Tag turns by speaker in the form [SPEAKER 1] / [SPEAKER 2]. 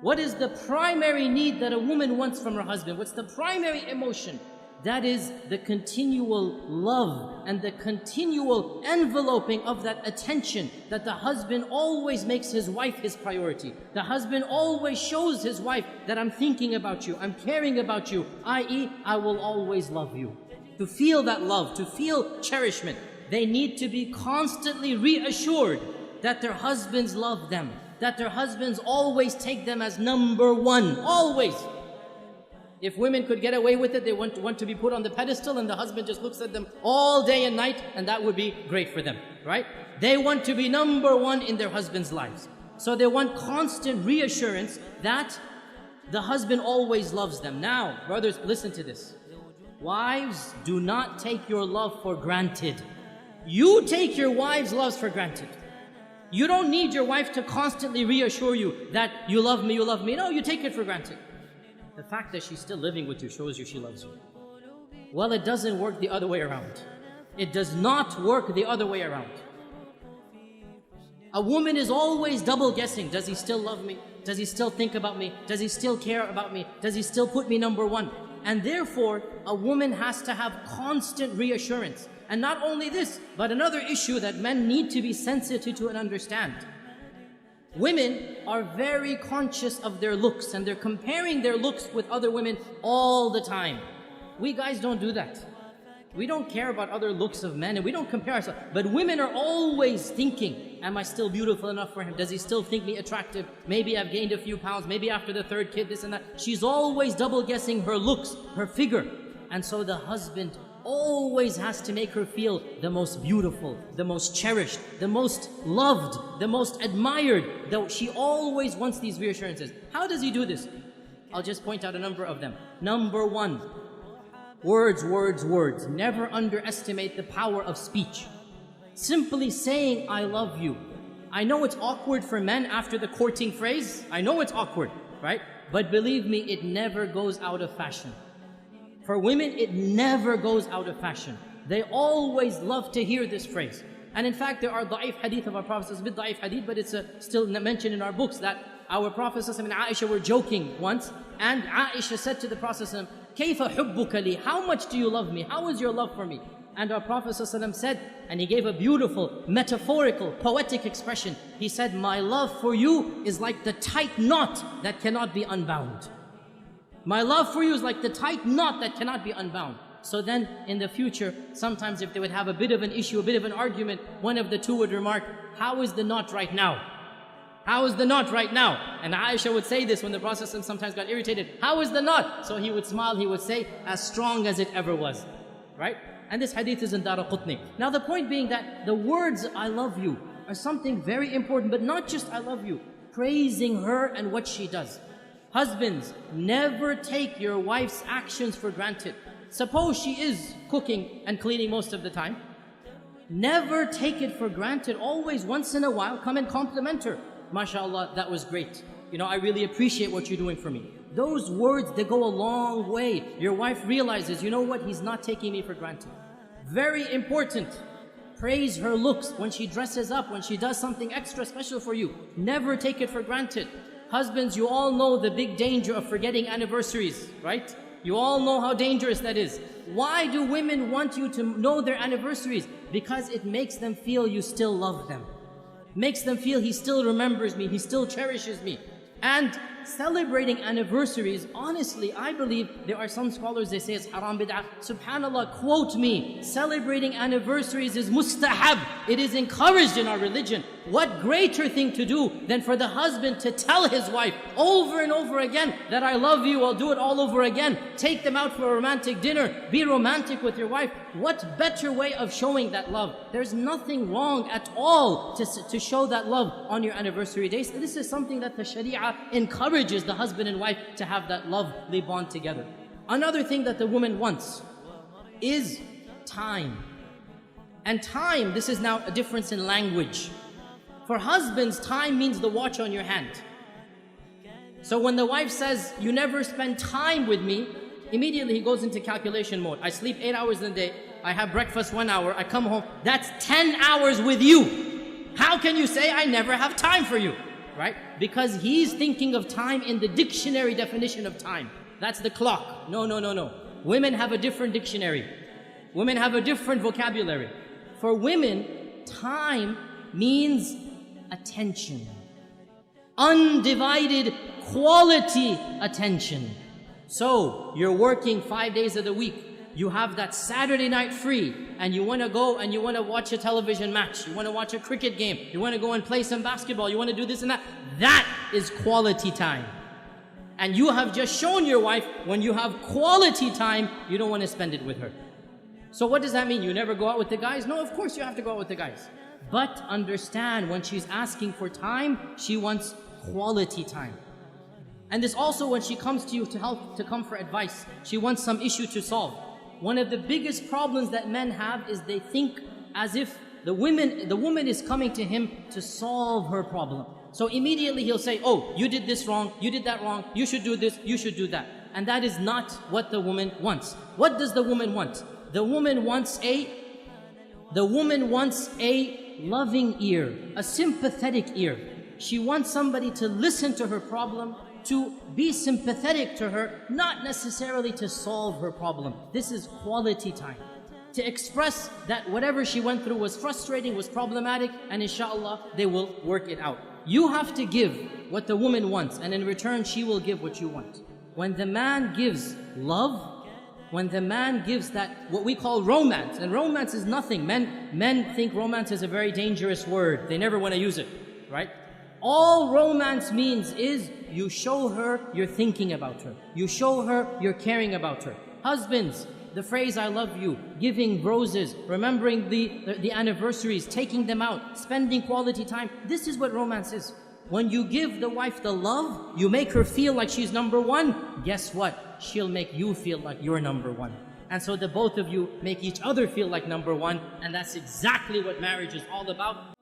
[SPEAKER 1] What is the primary need that a woman wants from her husband? What's the primary emotion? That is the continual love and the continual enveloping of that attention, that the husband always makes his wife his priority. The husband always shows his wife that I'm thinking about you, I'm caring about you, i.e., I will always love you. To feel that love, to feel cherishment, they need to be constantly reassured that their husbands love them, that their husbands always take them as number one, always. If women could get away with it, they want to be put on the pedestal and the husband just looks at them all day and night, and that would be great for them, right? They want to be number one in their husband's lives. So they want constant reassurance that the husband always loves them. Now, brothers, listen to this. Wives, do not take your love for granted. You take your wife's love for granted. You don't need your wife to constantly reassure you that you love me, you love me. No, you take it for granted. The fact that she's still living with you shows you she loves you. Well, it doesn't work the other way around. It does not work the other way around. A woman is always double guessing. Does he still love me? Does he still think about me? Does he still care about me? Does he still put me number one? And therefore, a woman has to have constant reassurance. And not only this, but another issue that men need to be sensitive to and understand. Women are very conscious of their looks, and they're comparing their looks with other women all the time. We guys don't do that. We don't care about other looks of men, and we don't compare ourselves. But women are always thinking, am I still beautiful enough for him? Does he still think me attractive? Maybe I've gained a few pounds, maybe after the third kid, this and that. She's always double guessing her looks, her figure. And so the husband always has to make her feel the most beautiful, the most cherished, the most loved, the most admired. Though she always wants these reassurances. How does he do this? I'll just point out a number of them. Number one, words, words, words. Never underestimate the power of speech. Simply saying, I love you. I know it's awkward for men after the courting phrase. I know it's awkward, right? But believe me, it never goes out of fashion. For women, it never goes out of fashion. They always love to hear this phrase. And in fact, there are da'if hadith of our Prophet, it's a bit da'if hadith, but it's still mentioned in our books that our Prophet and Aisha were joking once, and Aisha said to the Prophet, كَيْفَ حُبُّكَ لِي? How much do you love me? How is your love for me? And our Prophet said, and he gave a beautiful, metaphorical, poetic expression. He said, my love for you is like the tight knot that cannot be unbound. My love for you is like the tight knot that cannot be unbound. So then, in the future, sometimes if they would have a bit of an issue, a bit of an argument, one of the two would remark, how is the knot right now? How is the knot right now? And Aisha would say this when the Prophet sometimes got irritated. How is the knot? So he would smile, he would say, as strong as it ever was. Right? And this hadith is in Daraqutni. Now the point being that the words, I love you, are something very important, but not just I love you. Praising her and what she does. Husbands, never take your wife's actions for granted. Suppose she is cooking and cleaning most of the time. Never take it for granted. Always, once in a while, come and compliment her. MashaAllah, that was great. You know, I really appreciate what you're doing for me. Those words, they go a long way. Your wife realizes, you know what, he's not taking me for granted. Very important. Praise her looks when she dresses up, when she does something extra special for you. Never take it for granted. Husbands, you all know the big danger of forgetting anniversaries, right? You all know how dangerous that is. Why do women want you to know their anniversaries? Because it makes them feel you still love them. Makes them feel he still remembers me, he still cherishes me. And celebrating anniversaries, honestly, I believe there are some scholars, they say it's haram bid'ah. SubhanAllah, quote me, celebrating anniversaries is mustahab. It is encouraged in our religion. What greater thing to do than for the husband to tell his wife over and over again that I love you, I'll do it all over again. Take them out for a romantic dinner. Be romantic with your wife. What better way of showing that love? There's nothing wrong at all to show that love on your anniversary days. This is something that the Sharia encourages the husband and wife to have that lovely bond together. Another thing that the woman wants is time. And time, this is now a difference in language. For husbands, time means the watch on your hand. So when the wife says, you never spend time with me, immediately he goes into calculation mode. I sleep 8 hours in a day, I have breakfast 1 hour, I come home, that's 10 hours with you. How can you say I never have time for you? right? Because he's thinking of time in the dictionary definition of time. That's the clock. No, no, no, no. Women have a different dictionary. Women have a different vocabulary. For women, time means attention. Undivided quality attention. So, you're working 5 days of the week. You have that Saturday night free, and you want to go and you want to watch a television match. You want to watch a cricket game. You want to go and play some basketball. You want to do this and that. That is quality time. And you have just shown your wife, when you have quality time, you don't want to spend it with her. So what does that mean? You never go out with the guys? No, of course you have to go out with the guys. But understand, when she's asking for time, she wants quality time. And this also, when she comes to you to come for advice, she wants some issue to solve. One of the biggest problems that men have is they think as if the woman is coming to him to solve her problem. So immediately he'll say, oh, you did this wrong, you did that wrong, you should do this, you should do that. And that is not what the woman wants. What does the woman want? The woman wants a loving ear, a sympathetic ear. She wants somebody to listen to her problem, to be sympathetic to her, not necessarily to solve her problem. This is quality time. To express that whatever she went through was frustrating, was problematic, and inshallah, they will work it out. You have to give what the woman wants, and in return, she will give what you want. When the man gives love, when the man gives that, what we call romance, and romance is nothing. Men think romance is a very dangerous word. They never want to use it, right? All romance means is you show her you're thinking about her. You show her you're caring about her. Husbands, the phrase I love you, giving roses, remembering the anniversaries, taking them out, spending quality time. This is what romance is. When you give the wife the love, you make her feel like she's number one. Guess what? She'll make you feel like you're number one. And so the both of you make each other feel like number one. And that's exactly what marriage is all about.